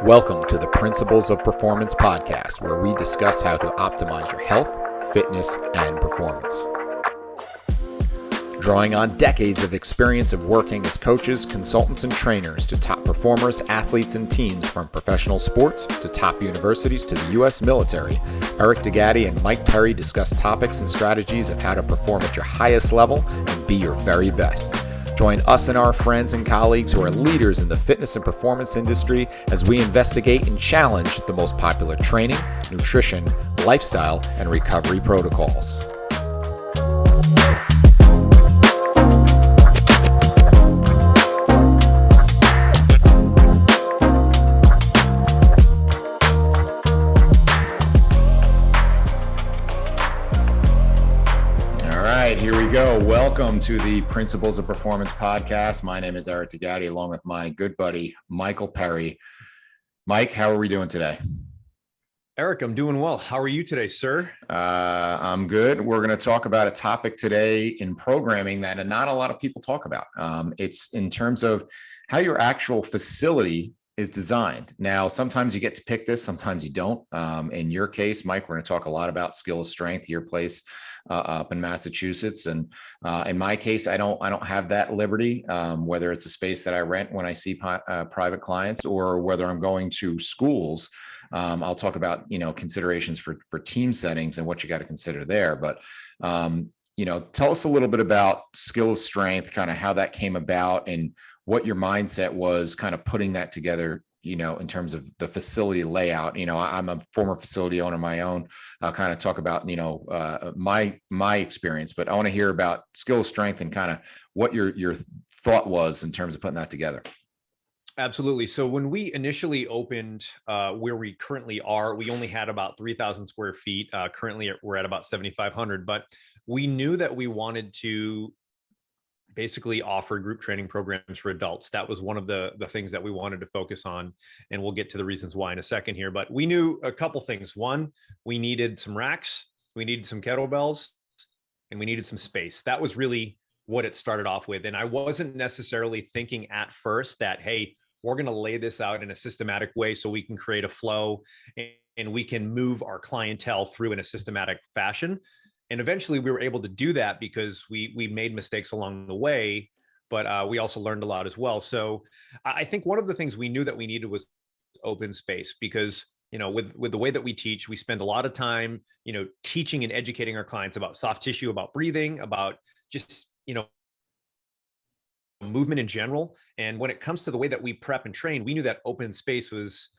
Welcome to the Principles of Performance podcast, where we discuss how to optimize your health, fitness, and performance. Drawing on decades of experience of working as coaches, consultants, and trainers to top performers, athletes, and teams from professional sports to top universities to the U.S. military, Eric DeGatti and Mike Perry discuss topics and strategies of how to perform at your highest level and be your very best. Join us and our friends and colleagues who are leaders in the fitness and performance industry as we investigate and challenge the most popular training, nutrition, lifestyle, and recovery protocols. Here we go. Welcome to the Principles of Performance podcast. My name is Eric DeGatti, along with my good buddy, Michael Perry. Mike, how are we doing today? Eric, I'm doing well. How are you today, sir? I'm good. We're going to talk about a topic today in programming that not a lot of people talk about. It's in terms of how your actual facility is designed. Now, sometimes you get to pick this, sometimes you don't. In your case, Mike, we're going to talk a lot about skill strength, your place up in Massachusetts. And in my case, I don't have that liberty, whether it's a space that I rent when I see private clients or whether I'm going to schools. I'll talk about, considerations for team settings and what you got to consider there. But, tell us a little bit about skill of strength, kind of how that came about and what your mindset was kind of putting that together, in terms of the facility layout. I'm a former facility owner of my own. I'll kind of talk about, my experience, but I want to hear about skill strength and kind of what your thought was in terms of putting that together. Absolutely. So when we initially opened where we currently are, we only had about 3,000 square feet. Currently, we're at about 7,500, but we knew that we wanted to basically offer group training programs for adults. That was one of the things that we wanted to focus on. And we'll get to the reasons why in a second here. But we knew a couple things. One, we needed some racks, we needed some kettlebells, and we needed some space. That was really what it started off with. And I wasn't necessarily thinking at first that, hey, we're going to lay this out in a systematic way so we can create a flow and we can move our clientele through in a systematic fashion. And eventually we were able to do that because we made mistakes along the way, but we also learned a lot as well. So I think one of the things we knew that we needed was open space because, with the way that we teach, we spend a lot of time, teaching and educating our clients about soft tissue, about breathing, about just, movement in general. And when it comes to the way that we prep and train, we knew that open space was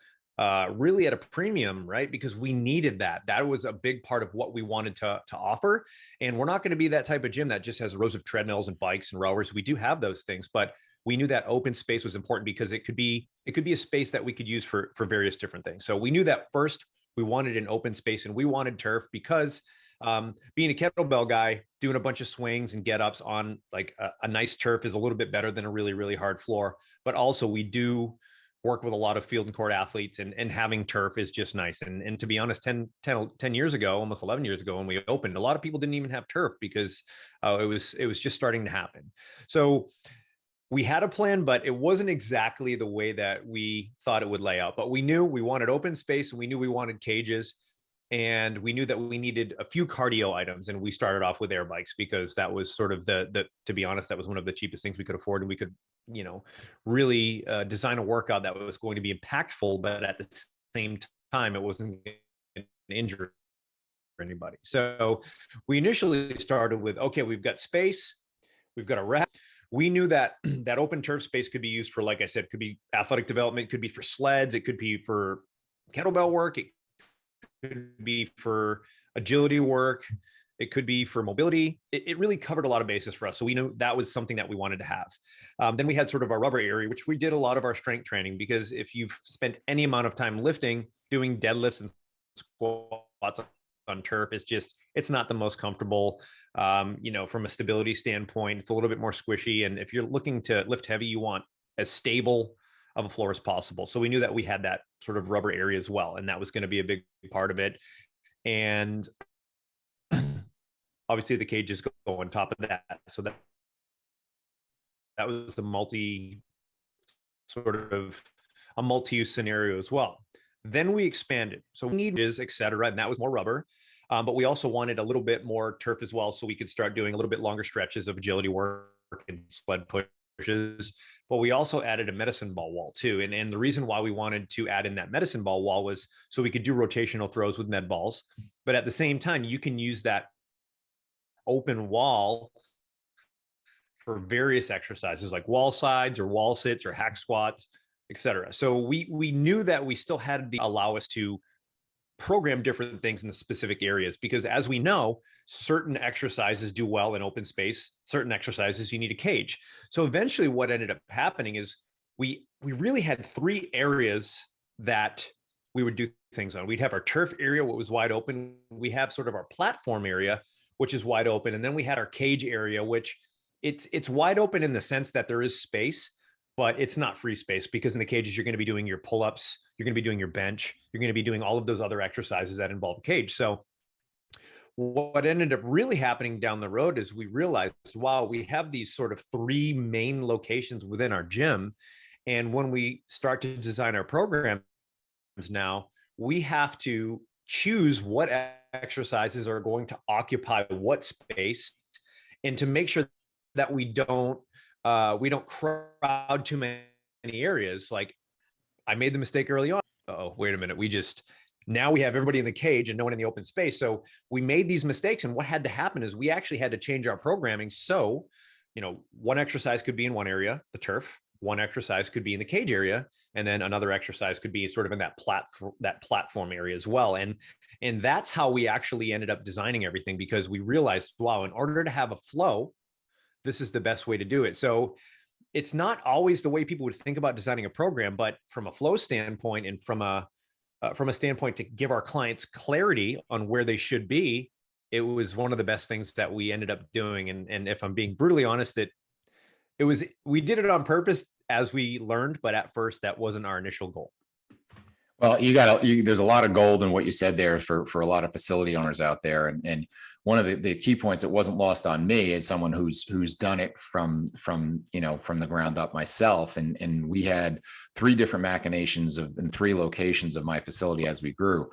really at a premium, right? Because we needed that. That was a big part of what we wanted to offer. And we're not going to be that type of gym that just has rows of treadmills and bikes and rowers. We do have those things, but we knew that open space was important because it could be a space that we could use for various different things. So we knew that first we wanted an open space and we wanted turf because being a kettlebell guy, doing a bunch of swings and get ups on like a nice turf is a little bit better than a really, really hard floor. But also we do work with a lot of field and court athletes and having turf is just nice. And to be honest, 10 years ago, almost 11 years ago when we opened, a lot of people didn't even have turf because it was just starting to happen. So we had a plan, but it wasn't exactly the way that we thought it would lay out. But we knew we wanted open space and we knew we wanted cages. And we knew that we needed a few cardio items. And we started off with air bikes because that was sort of to be honest, that was one of the cheapest things we could afford. And we could, really design a workout that was going to be impactful, but at the same time, it wasn't an injury for anybody. So we initially started with, okay, we've got space, we've got a rack. We knew that that open turf space could be used for, like I said, could be athletic development, could be for sleds, it could be for kettlebell work, it could be for agility work, it could be for mobility. It really covered a lot of bases for us. So we knew that was something that we wanted to have. Then we had sort of our rubber area, which we did a lot of our strength training because if you've spent any amount of time lifting, doing deadlifts and squats on turf, it's not the most comfortable, from a stability standpoint. It's a little bit more squishy. And if you're looking to lift heavy, you want as stable of a floor as possible. So we knew that we had that sort of rubber area as well. And that was going to be a big part of it. And obviously the cages go on top of that. So that was the multi sort of a multi-use scenario as well. Then we expanded. So we need is, et cetera, and that was more rubber. But we also wanted a little bit more turf as well, so we could start doing a little bit longer stretches of agility work and sled pushes. But we also added a medicine ball wall too. And the reason why we wanted to add in that medicine ball wall was so we could do rotational throws with med balls. But at the same time, you can use that open wall for various exercises like wall sides or wall sits or hack squats, etc. So we knew that we still had to allow us to program different things in the specific areas, because as we know, certain exercises do well in open space, certain exercises you need a cage. So eventually what ended up happening is we really had three areas that we would do things on. We'd have our turf area, what was wide open. We have sort of our platform area, which is wide open. And then we had our cage area, which it's wide open in the sense that there is space, but it's not free space, because in the cages, you're going to be doing your pull-ups, you're going to be doing your bench, you're going to be doing all of those other exercises that involve a cage. So what ended up really happening down the road is we realized, wow, we have these sort of three main locations within our gym. And when we start to design our programs now, we have to choose what exercises are going to occupy what space, and to make sure that we don't crowd too many areas. Like, I made the mistake early on. Oh, wait a minute. Now we have everybody in the cage and no one in the open space. So we made these mistakes. And what had to happen is we actually had to change our programming. So, one exercise could be in one area, the turf, one exercise could be in the cage area, and then another exercise could be sort of in that platform area as well. And that's how we actually ended up designing everything, because we realized, wow, in order to have a flow, this is the best way to do it. So it's not always the way people would think about designing a program, but from a flow standpoint and from a standpoint to give our clients clarity on where they should be, it was one of the best things that we ended up doing. And if I'm being brutally honest, we did it on purpose as we learned, but at first that wasn't our initial goal. Well, there's a lot of gold in what you said there for a lot of facility owners out there. And one of the key points that wasn't lost on me as someone who's done it from the ground up myself. And we had three different machinations in three locations of my facility as we grew.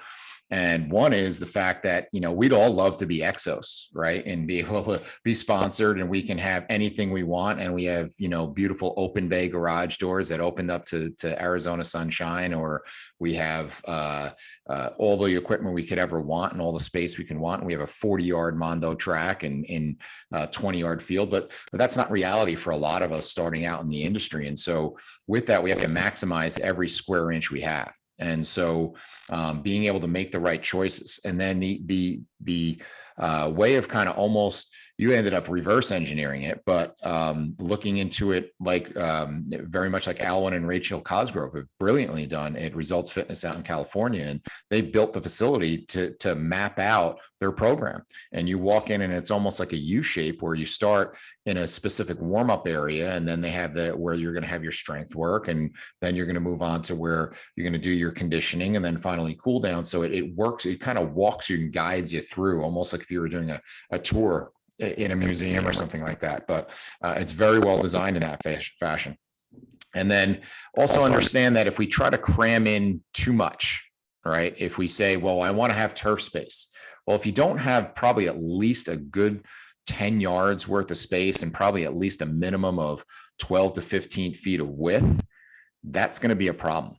And one is the fact that, we'd all love to be Exos, right? And be able to be sponsored, and we can have anything we want. And we have, beautiful open bay garage doors that opened up to Arizona sunshine, or we have all the equipment we could ever want and all the space we can want. And we have a 40-yard Mondo track and 20-yard field, but that's not reality for a lot of us starting out in the industry. And so with that, we have to maximize every square inch we have. And so being able to make the right choices, and then the way of kind of almost, you ended up reverse engineering it, but looking into it like very much like Alwyn and Rachel Cosgrove have brilliantly done at Results Fitness out in California. And they built the facility to map out their program. And you walk in and it's almost like a U shape, where you start in a specific warm-up area, and then they have where you're going to have your strength work, and then you're going to move on to where you're going to do your conditioning, and then finally cool down. So it works, it kind of walks you and guides you through, almost like if you were doing a tour in a museum or something like that. But it's very well designed in that fashion. And then also understand that if we try to cram in too much, right? If we say, well, I want to have turf space. Well, if you don't have probably at least a good 10 yards worth of space, and probably at least a minimum of 12 to 15 feet of width, that's going to be a problem,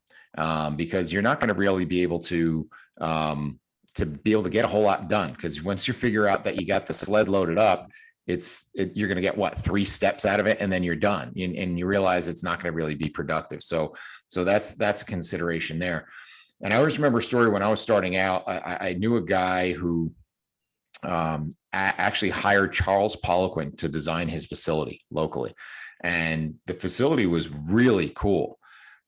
because you're not going to really be able to get a whole lot done. Because once you figure out that you got the sled loaded up, you're going to get 3 steps out of it, and then you're done. And you realize it's not going to really be productive. So that's a consideration there. And I always remember a story when I was starting out. I knew a guy who actually hired Charles Poliquin to design his facility locally. And the facility was really cool.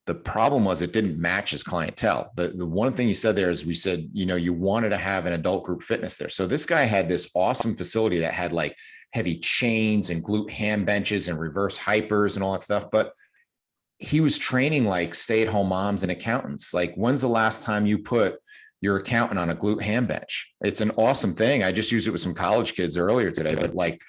The problem was it didn't match his clientele. The one thing you said there is, we said, you wanted to have an adult group fitness there. So this guy had this awesome facility that had like heavy chains and glute ham benches and reverse hypers and all that stuff. But he was training like stay-at-home moms and accountants. Like, when's the last time you put your accountant on a glute ham bench? It's an awesome thing. I just used it with some college kids earlier today, but like,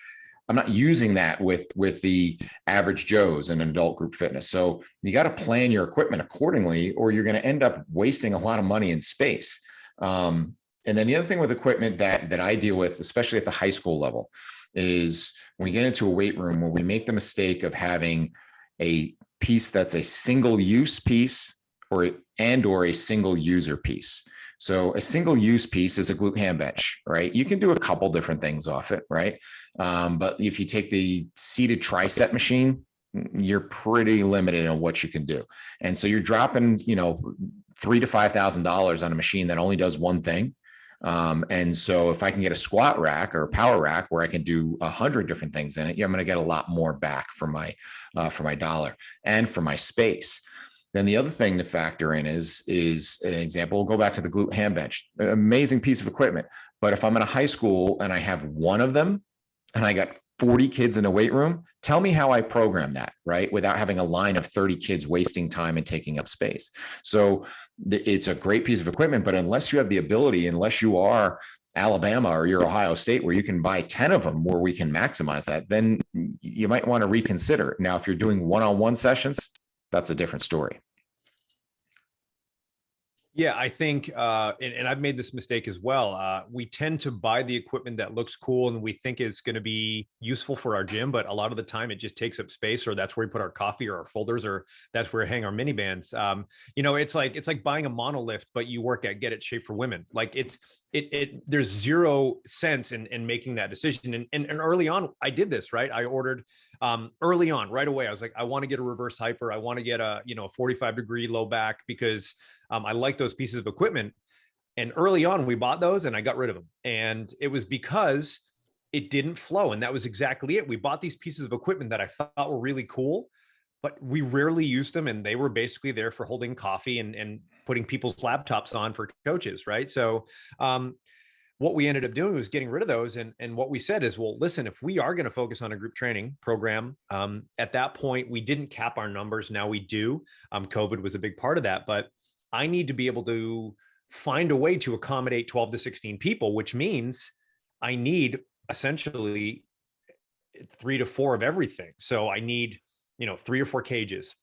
I'm not using that with the average Joes in adult group fitness. So you got to plan your equipment accordingly, or you're going to end up wasting a lot of money in space. And then the other thing with equipment that I deal with, especially at the high school level, is when we get into a weight room where we make the mistake of having a piece that's a single use piece or a single user piece. So a single use piece is a glute ham bench, right? You can do a couple different things off it, right? But if you take the seated tricep machine, you're pretty limited on what you can do. And so you're dropping, $3,000 to $5,000 on a machine that only does one thing. And so if I can get a squat rack or a power rack where I can do 100 different things in it, I'm going to get a lot more back for my dollar and for my space. Then the other thing to factor in is an example. We'll go back to the glute ham bench, an amazing piece of equipment. But if I'm in a high school and I have one of them and I got 40 kids in a weight room, tell me how I program that, right? Without having a line of 30 kids wasting time and taking up space. So it's a great piece of equipment, but unless you have the ability, unless you are Alabama or you're Ohio State where you can buy 10 of them where we can maximize that, then you might want to reconsider. Now, if you're doing one-on-one sessions, that's a different story. Yeah, I think, and I've made this mistake as well. We tend to buy the equipment that looks cool and we think is going to be useful for our gym, but a lot of the time it just takes up space, or that's where we put our coffee or our folders, or that's where we hang our mini bands. It's like buying a monolift, but you work at Get It Shape for Women. Like there's zero sense in making that decision. And early on, I did this, right? I ordered early on, right away. I was like, I want to get a reverse hyper. I want to get a 45-degree low back because I like those pieces of equipment. And early on, we bought those and I got rid of them. And it was because it didn't flow. And that was exactly it. We bought these pieces of equipment that I thought were really cool, but we rarely used them. And they were basically there for holding coffee and putting people's laptops on for coaches, right? So what we ended up doing was getting rid of those. And what we said is, well, listen, if we are going to focus on a group training program, at that point, we didn't cap our numbers. Now we do. COVID was a big part of that. But I need to be able to find a way to accommodate 12 to 16 people, which means I need essentially 3 to 4 of everything. So I need, 3 or 4 cages.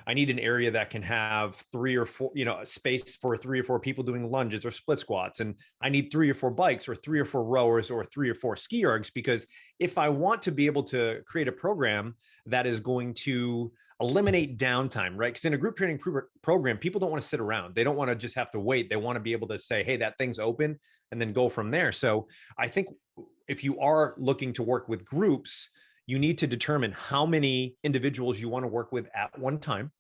I need an area that can have 3 or 4, space for 3 or 4 people doing lunges or split squats. And I need 3 or 4 bikes or 3 or 4 rowers or 3 or 4 ski ergs, because if I want to be able to create a program that is going to eliminate downtime, right? Because in a group training program, people don't want to sit around. They don't want to just have to wait. They want to be able to say, hey, that thing's open, and then go from there. So I think if you are looking to work with groups, you need to determine how many individuals you want to work with at one time.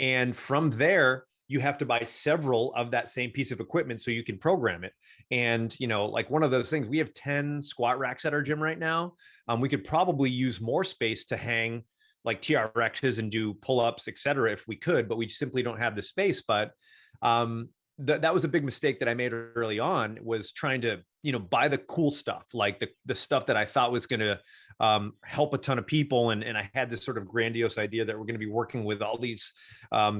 And from there, you have to buy several of that same piece of equipment so you can program it. And, like one of those things, we have 10 squat racks at our gym right now. We could probably use more space to hang like TRXs and do pull-ups, et cetera, if we could, but we simply don't have the space. But that was a big mistake that I made early on, was trying to, buy the cool stuff, like the stuff that I thought was going to help a ton of people. And I had this sort of grandiose idea that we're going to be working with all these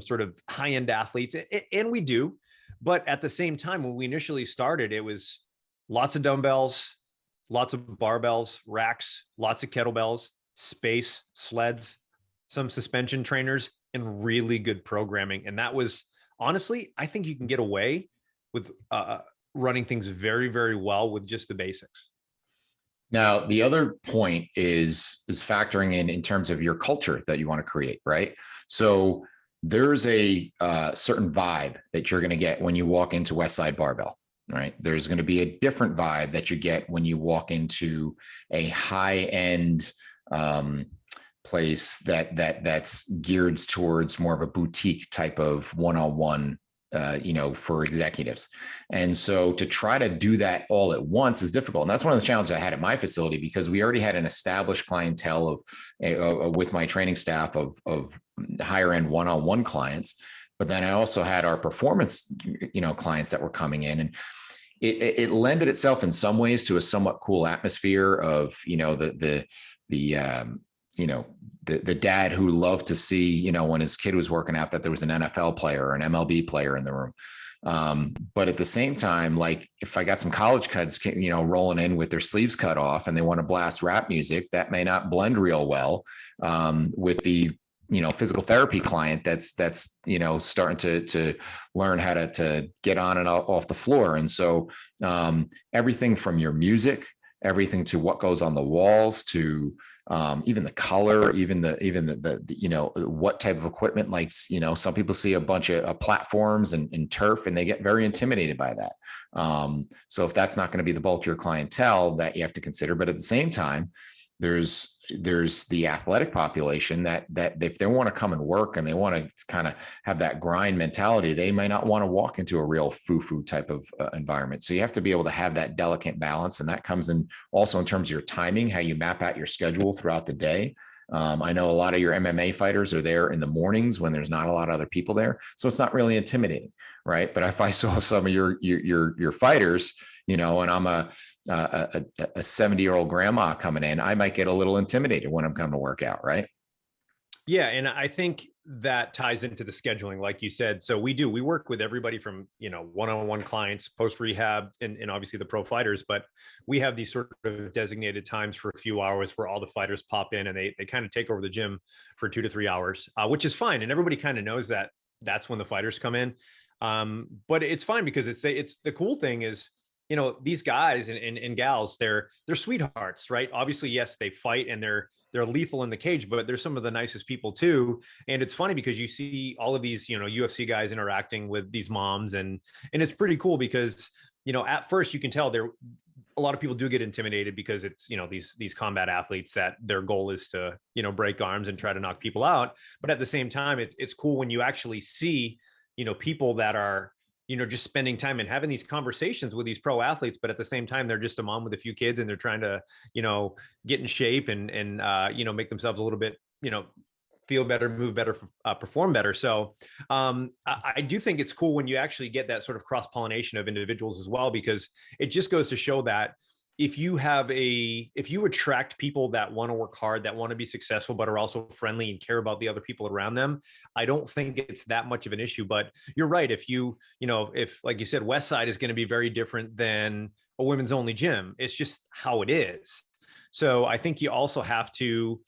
sort of high-end athletes. And we do. But at the same time, when we initially started, it was lots of dumbbells, lots of barbells, racks, lots of kettlebells, space, sleds, some suspension trainers, and really good programming. And that was, honestly, I think you can get away with running things very, very well with just the basics. Now, the other point is factoring in terms of your culture that you want to create, right? So there's a certain vibe that you're going to get when you walk into Westside Barbell, right? There's going to be a different vibe that you get when you walk into a high-end place that's geared towards more of a boutique type of one-on-one, for executives. And so to try to do that all at once is difficult. And that's one of the challenges I had at my facility, because we already had an established clientele of with my training staff of higher end one-on-one clients. But then I also had our performance, clients that were coming in, and it lended itself in some ways to a somewhat cool atmosphere of, the dad who loved to see, when his kid was working out, that there was an NFL player or an MLB player in the room. But at the same time, like if I got some college kids, rolling in with their sleeves cut off and they want to blast rap music, that may not blend real well with the physical therapy client that's starting to learn how to get on and off the floor. And so everything from your music, everything to what goes on the walls, to even the color, even the what type of equipment. Like some people see a bunch of platforms and turf, and they get very intimidated by that. So if that's not going to be the bulk of your clientele, that you have to consider. But at the same time, there's the athletic population that if they want to come and work and they want to kind of have that grind mentality, they may not want to walk into a real foo-foo type of environment. So you have to be able to have that delicate balance. And that comes in also in terms of your timing, how you map out your schedule throughout the day. I know a lot of your MMA fighters are there in the mornings when there's not a lot of other people there. So it's not really intimidating, right? But if I saw some of your fighters, and I'm a 70-year-old grandma coming in, I might get a little intimidated when I'm coming to work out, right? Yeah. And I think that ties into the scheduling, like you said. So we work with everybody from, one-on-one clients, post-rehab, and obviously the pro fighters, but we have these sort of designated times for a few hours where all the fighters pop in and they kind of take over the gym for 2 to 3 hours, which is fine. And everybody kind of knows that that's when the fighters come in. But it's fine because it's the cool thing is, these guys and gals, they're sweethearts, right? Obviously, yes, they fight and they're lethal in the cage, but they're some of the nicest people too. And it's funny because you see all of these, UFC guys interacting with these moms, and it's pretty cool because, at first you can tell a lot of people do get intimidated because it's, these combat athletes that their goal is to, break arms and try to knock people out. But at the same time, it's cool when you actually see, people that are, just spending time and having these conversations with these pro athletes, but at the same time, they're just a mom with a few kids and they're trying to, get in shape and make themselves a little bit, feel better, move better, perform better. So I do think it's cool when you actually get that sort of cross-pollination of individuals as well, because it just goes to show that if you attract people that want to work hard, that want to be successful, but are also friendly and care about the other people around them, I don't think it's that much of an issue. But you're right. If if like you said, Westside is going to be very different than a women's only gym. It's just how it is. So I think you also have to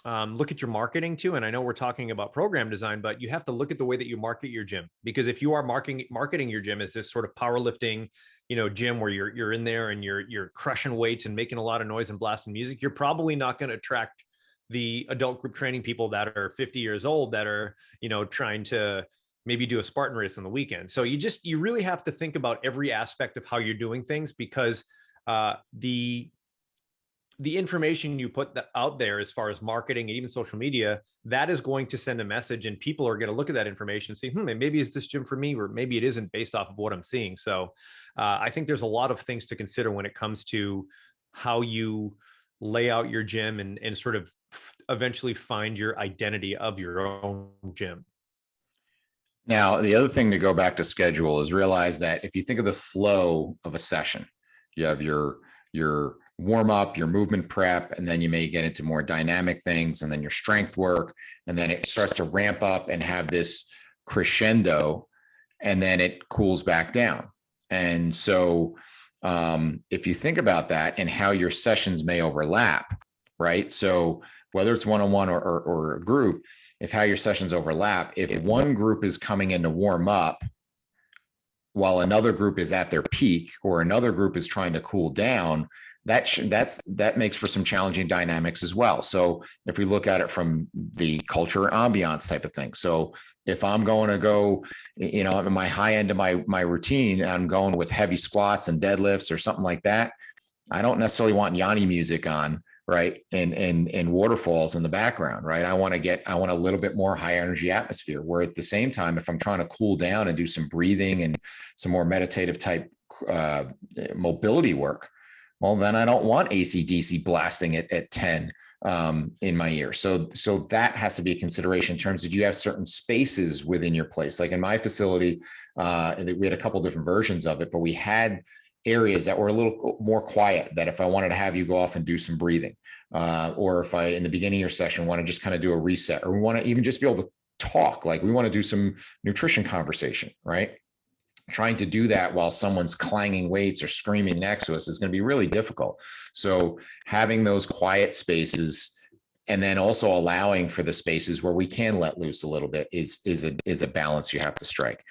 look at your marketing too. And I know we're talking about program design, but you have to look at the way that you market your gym, because if you are marketing your gym as this sort of powerlifting, gym where you're in there and you're crushing weights and making a lot of noise and blasting music, you're probably not going to attract the adult group training people that are 50 years old that are, trying to maybe do a Spartan race on the weekend. So you really have to think about every aspect of how you're doing things, because the information you put out there as far as marketing and even social media, that is going to send a message, and people are going to look at that information and say, maybe is this gym for me, or maybe it isn't, based off of what I'm seeing. So I think there's a lot of things to consider when it comes to how you lay out your gym and sort of eventually find your identity of your own gym. Now, the other thing to go back to schedule is realize that if you think of the flow of a session, you have your warm up, your movement prep, and then you may get into more dynamic things, and then your strength work, and then it starts to ramp up and have this crescendo, and then it cools back down. And so if you think about that and how your sessions may overlap, right? So whether it's one-on-one or a group, if how your sessions overlap, if one group is coming in to warm up while another group is at their peak, or another group is trying to cool down, that makes for some challenging dynamics as well. So if we look at it from the culture ambiance type of thing, so if I'm going to go, in my high end of my routine, I'm going with heavy squats and deadlifts or something like that, I don't necessarily want Yanni music on, right, and waterfalls in the background, right? I want a little bit more high energy atmosphere, where at the same time, if I'm trying to cool down and do some breathing and some more meditative type mobility work, well, then I don't want AC/DC blasting it at 10 in my ear. So that has to be a consideration in terms of, you have certain spaces within your place. Like in my facility, we had a couple different versions of it, but we had areas that were a little more quiet, that if I wanted to have you go off and do some breathing, or if I, in the beginning of your session, want to just kind of do a reset, or we want to even just be able to talk, like we want to do some nutrition conversation, right? trying to do that while someone's clanging weights or screaming next to us is going to be really difficult. So having those quiet spaces and then also allowing for the spaces where we can let loose a little bit is a balance you have to strike.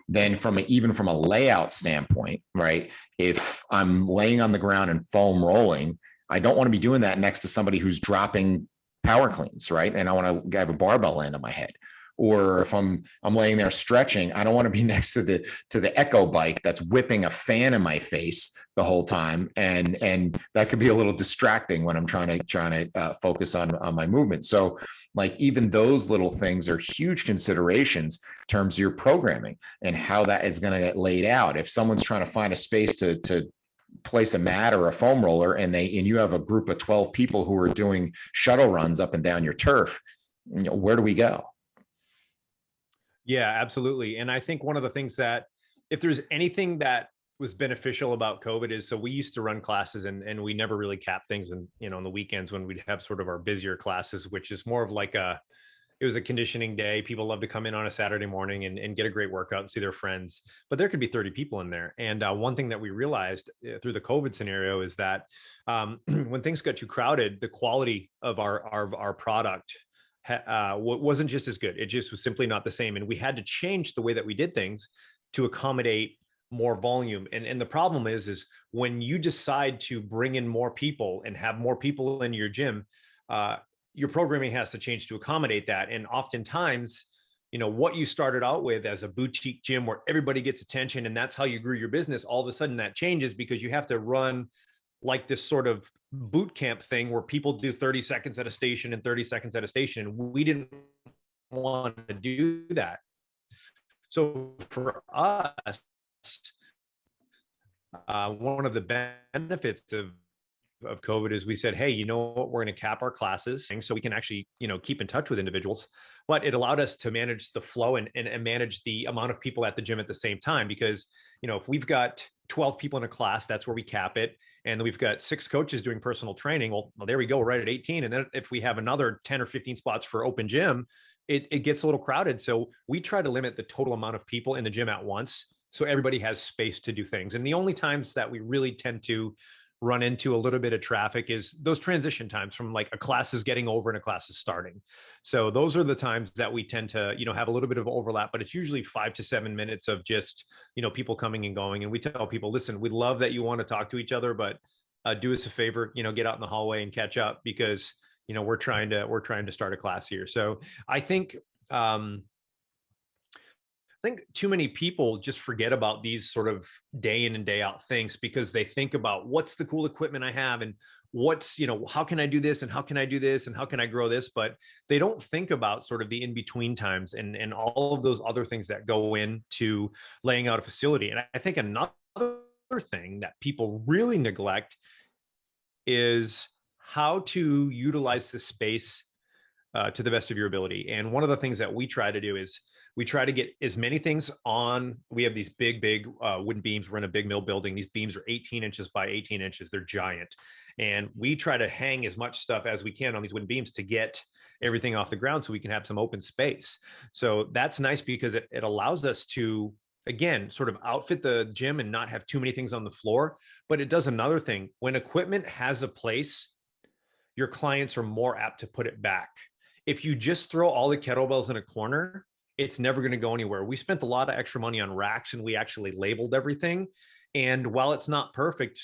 Then even from a layout standpoint, right? If I'm laying on the ground and foam rolling, I don't want to be doing that next to somebody who's dropping power cleans, right? And I want to have a barbell land on my head. Or if I'm laying there stretching, I don't want to be next to the Echo bike that's whipping a fan in my face the whole time, and that could be a little distracting when I'm trying to focus on my movement. So, like, even those little things are huge considerations in terms of your programming and how that is going to get laid out. If someone's trying to find a space to place a mat or a foam roller, and you have a group of 12 people who are doing shuttle runs up and down your turf, where do we go? Yeah, absolutely. And I think one of the things that, if there's anything that was beneficial about COVID, is, so we used to run classes and we never really capped things. And, on the weekends when we'd have sort of our busier classes, which is more of like it was a conditioning day. People love to come in on a Saturday morning and get a great workout and see their friends, but there could be 30 people in there. And one thing that we realized through the COVID scenario is that when things got too crowded, the quality of our product wasn't just as good. It just was simply not the same. And we had to change the way that we did things to accommodate more volume. And the problem is when you decide to bring in more people and have more people in your gym, your programming has to change to accommodate that. And oftentimes, what you started out with as a boutique gym where everybody gets attention and that's how you grew your business, all of a sudden that changes because you have to run like this sort of boot camp thing where people do 30 seconds at a station and 30 seconds at a station. We didn't want to do that. So for us, one of the benefits of COVID is we said, hey, you know what, we're going to cap our classes so we can actually, keep in touch with individuals. But it allowed us to manage the flow and manage the amount of people at the gym at the same time. Because, if we've got 12 people in a class, that's where we cap it. And we've got 6 coaches doing personal training. Well, there we go. We're right at 18. And then if we have another 10 or 15 spots for open gym, it gets a little crowded. So we try to limit the total amount of people in the gym at once, so everybody has space to do things. And the only times that we really tend to run into a little bit of traffic is those transition times from like a class is getting over and a class is starting. So those are the times that we tend to, have a little bit of overlap, but it's usually 5 to 7 minutes of just, people coming and going. And we tell people, listen, we love that you want to talk to each other, but do us a favor, get out in the hallway and catch up, because, we're trying to start a class here. So I think too many people just forget about these sort of day in and day out things because they think about what's the cool equipment I have and what's, how can I do this and how can I do this and how can I grow this? But they don't think about sort of the in-between times and all of those other things that go into laying out a facility. And I think another thing that people really neglect is how to utilize the space to the best of your ability. And one of the things that we try to do is we try to get as many things on. We have these big wooden beams. We're in a big mill building. These beams are 18 inches by 18 inches. They're giant. And we try to hang as much stuff as we can on these wooden beams to get everything off the ground so we can have some open space. So that's nice because it allows us to, again, sort of outfit the gym and not have too many things on the floor. But it does another thing. When equipment has a place, your clients are more apt to put it back. If you just throw all the kettlebells in a corner, it's never going to go anywhere. We spent a lot of extra money on racks and we actually labeled everything. And while it's not perfect,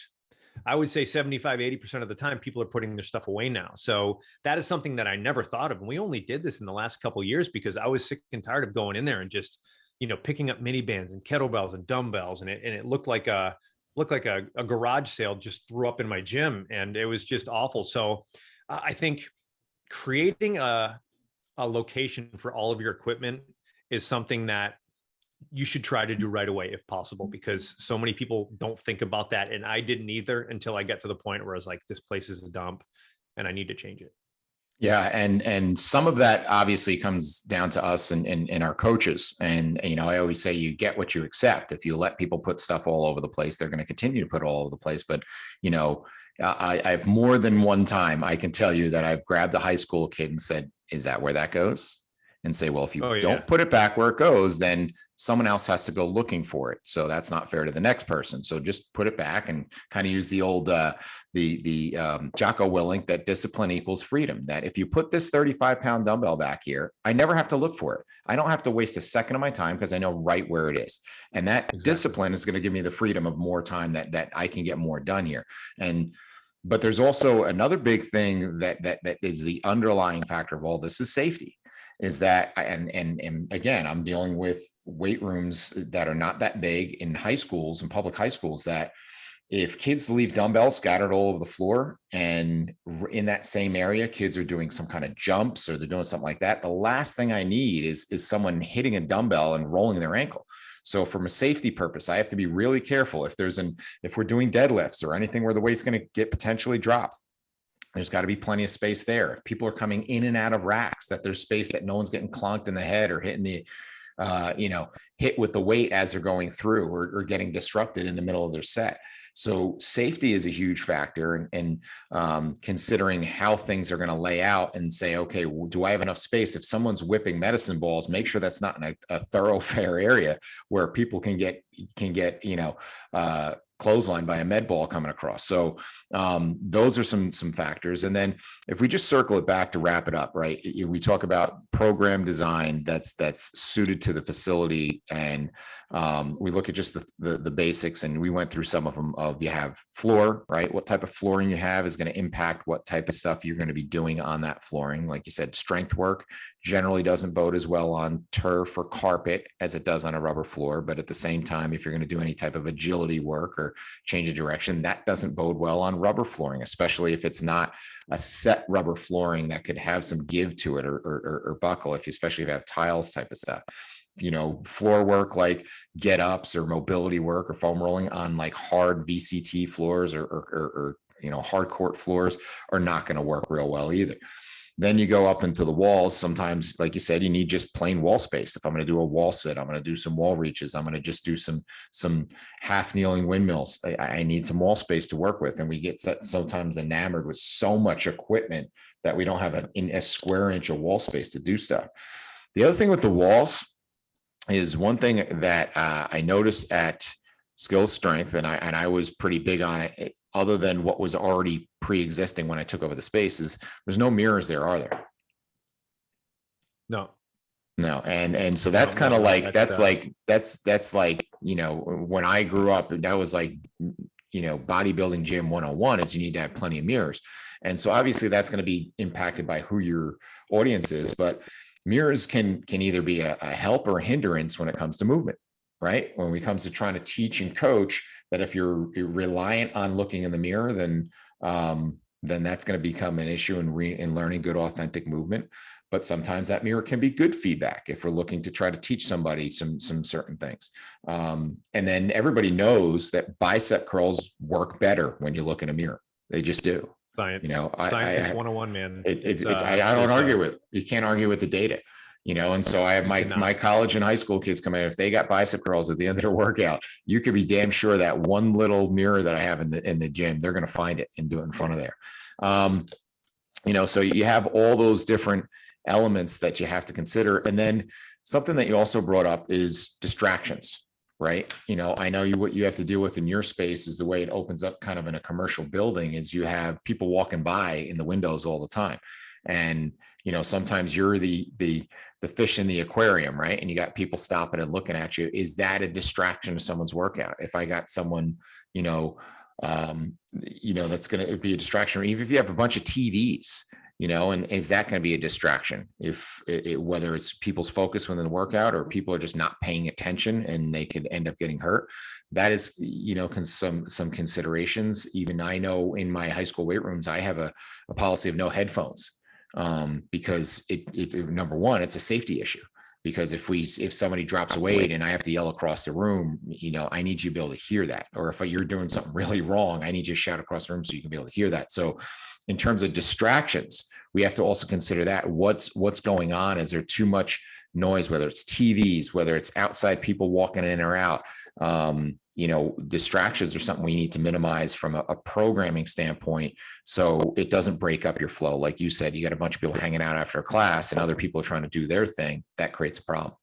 I would say 75, 80% of the time, people are putting their stuff away now. So that is something that I never thought of. And we only did this in the last couple of years because I was sick and tired of going in there and just, picking up mini bands and kettlebells and dumbbells. And it looked like a garage sale just threw up in my gym. And it was just awful. So I think creating a location for all of your equipment is something that you should try to do right away if possible, because so many people don't think about that. And I didn't either until I got to the point where I was like, this place is a dump and I need to change it. Yeah. And some of that obviously comes down to us and our coaches. And, I always say you get what you accept. If you let people put stuff all over the place, they're going to continue to put all over the place. But, I've more than one time, I can tell you that I've grabbed a high school kid and said, is that where that goes? And say, well, if you don't put it back where it goes, then someone else has to go looking for it. So that's not fair to the next person. So just put it back and kind of use the old, Jocko Willink, that discipline equals freedom. That if you put this 35-pound dumbbell back here, I never have to look for it. I don't have to waste a second of my time because I know right where it is. And that discipline is going to give me the freedom of more time that I can get more done here. But there's also another big thing that is the underlying factor of all this is safety. Is that, and again, I'm dealing with weight rooms that are not that big in high schools and public high schools, that if kids leave dumbbells scattered all over the floor, and in that same area, kids are doing some kind of jumps or they're doing something like that, the last thing I need is someone hitting a dumbbell and rolling their ankle. So from a safety purpose, I have to be really careful if we're doing deadlifts or anything where the weight's going to get potentially dropped. There's got to be plenty of space there. If people are coming in and out of racks, that there's space, that no one's getting clonked in the head or hitting the, hit with the weight as they're going through, or getting disrupted in the middle of their set. So safety is a huge factor, and considering how things are going to lay out and say, okay, well, do I have enough space? If someone's whipping medicine balls, make sure that's not in a thoroughfare area where people can get, clothesline by a med ball coming across. So those are some factors. And then if we just circle it back to wrap it up, right? We talk about program design that's suited to the facility, and we look at just the basics, and we went through some of them. Of you have floor, right? What type of flooring you have is going to impact what type of stuff you're going to be doing on that flooring. Like you said, strength work generally doesn't bode as well on turf or carpet as it does on a rubber floor. But at the same time, if you're going to do any type of agility work or change of direction, that doesn't bode well on rubber flooring, especially if it's not a set rubber flooring that could have some give to it or buckle, especially if you have tiles type of stuff. Floor work like get ups or mobility work or foam rolling on like hard VCT floors or hard court floors are not going to work real well either. Then you go up into the walls. Sometimes, like you said, you need just plain wall space. If I'm going to do a wall sit, I'm going to do some wall reaches. I'm going to just do some half kneeling windmills. I need some wall space to work with. And we get sometimes enamored with so much equipment that we don't have a square inch of wall space to do stuff. The other thing with the walls is one thing that I noticed at Skills Strength, and I was pretty big on it, other than what was already pre-existing when I took over the space, is there's no mirrors there, are there? No. And so that's kind of like, that's like, when I grew up, that was like, bodybuilding gym 101 is you need to have plenty of mirrors. And so obviously that's going to be impacted by who your audience is, but mirrors can either be a help or a hindrance when it comes to movement, right? When it comes to trying to teach and coach, that if you're reliant on looking in the mirror, then that's going to become an issue in learning good, authentic movement. But sometimes that mirror can be good feedback if we're looking to try to teach somebody some certain things. And then everybody knows that bicep curls work better when you look in a mirror. They just do. Science, science 101, man. I don't argue with it. You can't argue with the data. And so I have my college and high school kids come in. If they got bicep curls at the end of their workout, you could be damn sure that one little mirror that I have in the gym, they're going to find it and do it in front of there. So you have all those different elements that you have to consider. And then something that you also brought up is distractions, right? I know what you have to deal with in your space is the way it opens up kind of in a commercial building is you have people walking by in the windows all the time. And, sometimes you're the fish in the aquarium, right? And you got people stopping and looking at you. Is that a distraction to someone's workout? If I got someone, that's going to be a distraction, or even if you have a bunch of TVs, and is that going to be a distraction if whether it's people's focus within the workout or people are just not paying attention and they could end up getting hurt? That is, some considerations. Even I know in my high school weight rooms, I have a policy of no headphones because it's number one, it's a safety issue. Because if somebody drops a weight and I have to yell across the room, I need you to be able to hear that. Or if you're doing something really wrong, I need you to shout across the room so you can be able to hear that. So in terms of distractions, we have to also consider that what's going on. Is there too much noise, whether it's TVs, whether it's outside people walking in or out? Distractions are something we need to minimize from a programming standpoint, so it doesn't break up your flow. Like you said, you got a bunch of people hanging out after class and other people are trying to do their thing. That creates a problem.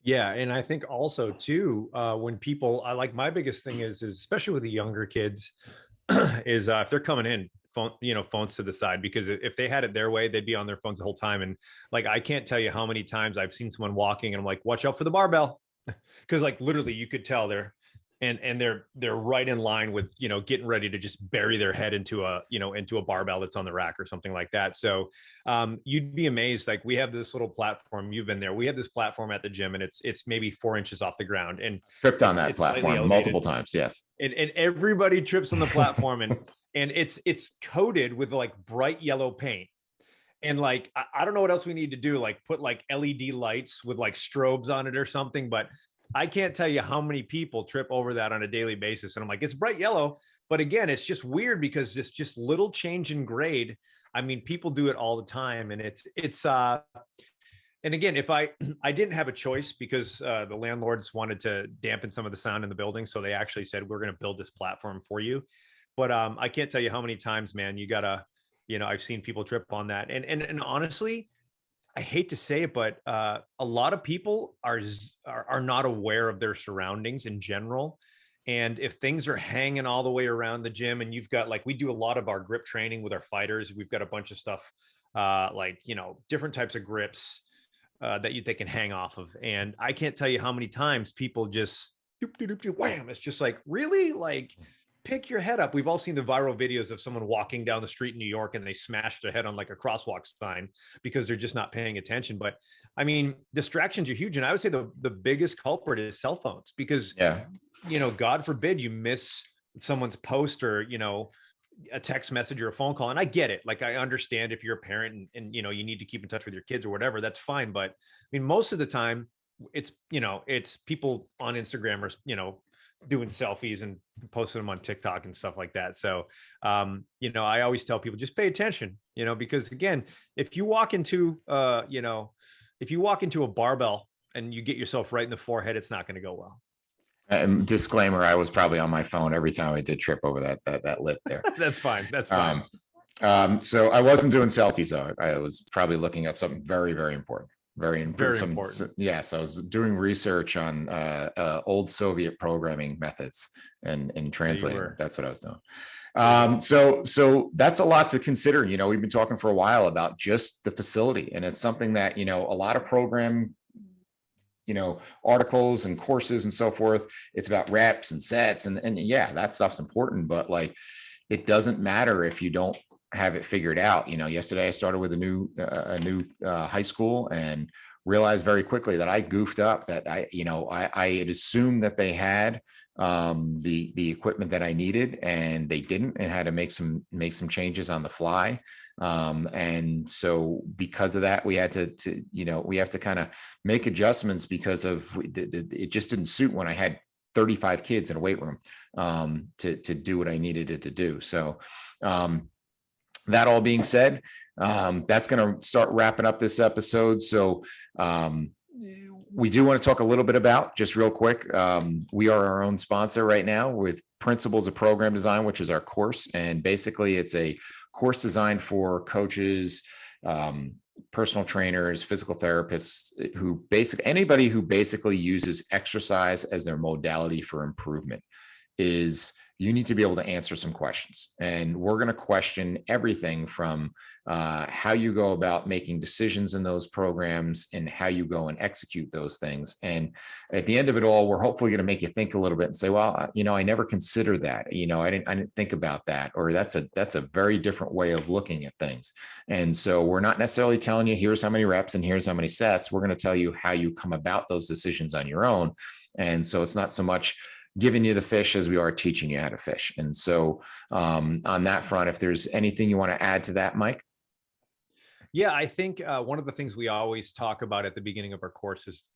Yeah, and I think also too, when people, I like my biggest thing is especially with the younger kids, is if they're coming in, phones to the side, because if they had it their way, they'd be on their phones the whole time. And like, I can't tell you how many times I've seen someone walking and I'm like, watch out for the barbell, because like literally you could tell and they're right in line with getting ready to just bury their head into a barbell that's on the rack or something like that. So you'd be amazed. Like, we have this little platform, you've been there, we have this platform at the gym, and it's maybe 4 inches off the ground, and Tripped on that it's slightly platform elevated, multiple times. Yes. and everybody trips on the platform, and it's coated with like bright yellow paint. And like, I don't know what else we need to do, like put like LED lights with like strobes on it or something, but I can't tell you how many people trip over that on a daily basis. And I'm like, it's bright yellow. But again, it's just weird because it's just little change in grade. I mean, people do it all the time. And and again, if I didn't have a choice, because the landlords wanted to dampen some of the sound in the building. So they actually said, we're going to build this platform for you. But I can't tell you how many times, man, you gotta, I've seen people trip on that. And honestly, I hate to say it, but a lot of people are not aware of their surroundings in general. And if things are hanging all the way around the gym, and you've got, like, we do a lot of our grip training with our fighters. We've got a bunch of stuff, like, different types of grips they can hang off of. And I can't tell you how many times people just doop, doop, doop, doop, wham. It's just like, really, like, pick your head up. We've all seen the viral videos of someone walking down the street in New York and they smashed their head on like a crosswalk sign because they're just not paying attention. But I mean, distractions are huge. And I would say the biggest culprit is cell phones, because, Yeah. God forbid you miss someone's post, or, a text message or a phone call. And I get it. Like, I understand if you're a parent and you need to keep in touch with your kids or whatever, that's fine. But I mean, most of the time it's people on Instagram, or, doing selfies and posting them on TikTok and stuff like that. So, I always tell people, just pay attention, because again, if you walk into, if you walk into a barbell and you get yourself right in the forehead, it's not going to go well. And disclaimer: I was probably on my phone every time I did trip over that lip there. That's fine. That's fine. So I wasn't doing selfies though. I was probably looking up something very, very important. Very important. Very important. Yes, I was doing research on old Soviet programming methods and translating. That's what I was doing. So that's a lot to consider. We've been talking for a while about just the facility, and it's something that, a lot of program, articles and courses and so forth. It's about reps and sets, and yeah, that stuff's important, but like, it doesn't matter if you don't have it figured out. Yesterday I started with a new high school, and realized very quickly that I goofed up, that I had assumed that they had the equipment that I needed, and they didn't, and had to make some changes on the fly. And so because of that, we had to we have to kind of make adjustments, because of it just didn't suit when I had 35 kids in a weight room to do what I needed it to do. So that all being said, that's going to start wrapping up this episode. So we do want to talk a little bit about, just real quick, we are our own sponsor right now with Principles of Program Design, which is our course. And basically it's a course designed for coaches, personal trainers, physical therapists, anybody who basically uses exercise as their modality for improvement. You need to be able to answer some questions, and we're going to question everything from how you go about making decisions in those programs, and how you go and execute those things. And at the end of it all, we're hopefully going to make you think a little bit and say, well, I never considered that. I didn't think about that, or that's a very different way of looking at things. And so we're not necessarily telling you, here's how many reps and here's how many sets. We're going to tell you how you come about those decisions on your own. And so it's not so much giving you the fish as we are teaching you how to fish. And so on that front, if there's anything you want to add to that, Mike? Yeah, I think one of the things we always talk about at the beginning of our course is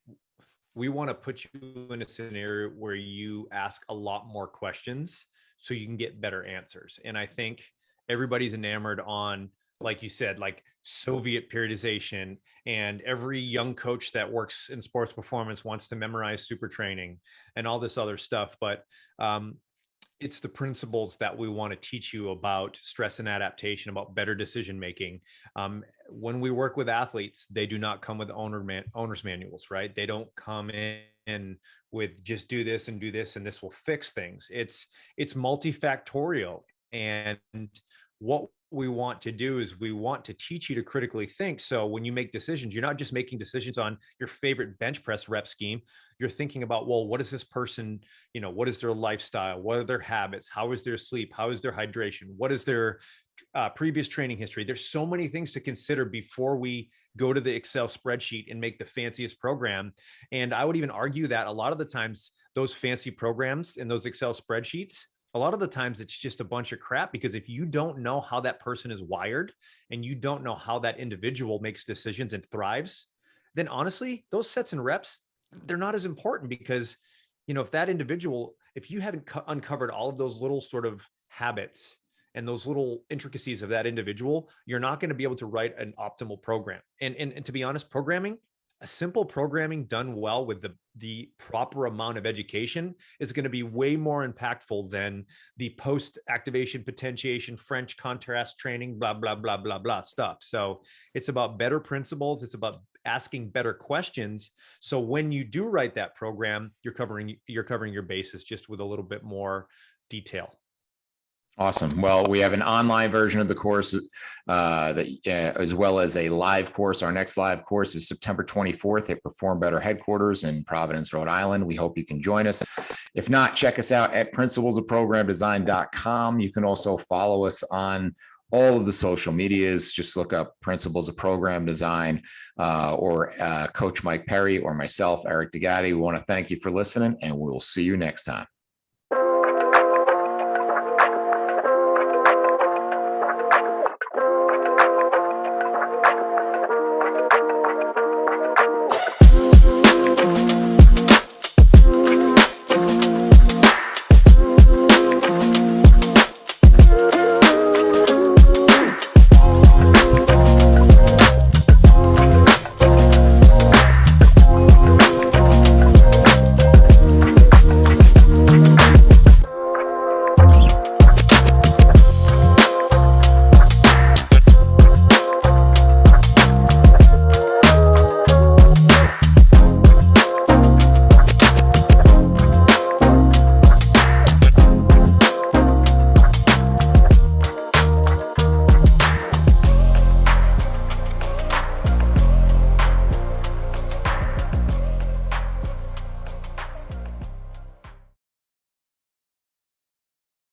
we want to put you in a scenario where you ask a lot more questions so you can get better answers. And I think everybody's enamored on, like you said, like Soviet periodization, and every young coach that works in sports performance wants to memorize super training and all this other stuff. But it's the principles that we want to teach you about stress and adaptation, about better decision making, when we work with athletes, they do not come with owner's manuals, right? They don't come in with just do this and do this and this will fix things. It's multifactorial. And what we want to do is we want to teach you to critically think. So when you make decisions, you're not just making decisions on your favorite bench press rep scheme. You're thinking about, well, what is this person, what is their lifestyle? What are their habits? How is their sleep? How is their hydration? What is their previous training history? There's so many things to consider before we go to the Excel spreadsheet and make the fanciest program. And I would even argue that a lot of the times those fancy programs and those Excel spreadsheets, a lot of the times it's just a bunch of crap, because if you don't know how that person is wired and you don't know how that individual makes decisions and thrives, then honestly, those sets and reps, they're not as important, because, if that individual, if you haven't uncovered all of those little sort of habits and those little intricacies of that individual, you're not going to be able to write an optimal program. And to be honest, a simple programming done well with the proper amount of education is going to be way more impactful than the post activation potentiation, French contrast training, blah, blah, blah, blah, blah stuff. So it's about better principles. It's about asking better questions. So when you do write that program, you're covering your bases just with a little bit more detail. Awesome. Well, we have an online version of the course as well as a live course. Our next live course is September 24th at Perform Better headquarters in Providence, Rhode Island. We hope you can join us. If not, check us out at principlesofprogramdesign.com. You can also follow us on all of the social medias. Just look up Principles of Program Design or Coach Mike Perry or myself, Eric DeGatti. We want to thank you for listening, and we'll see you next time.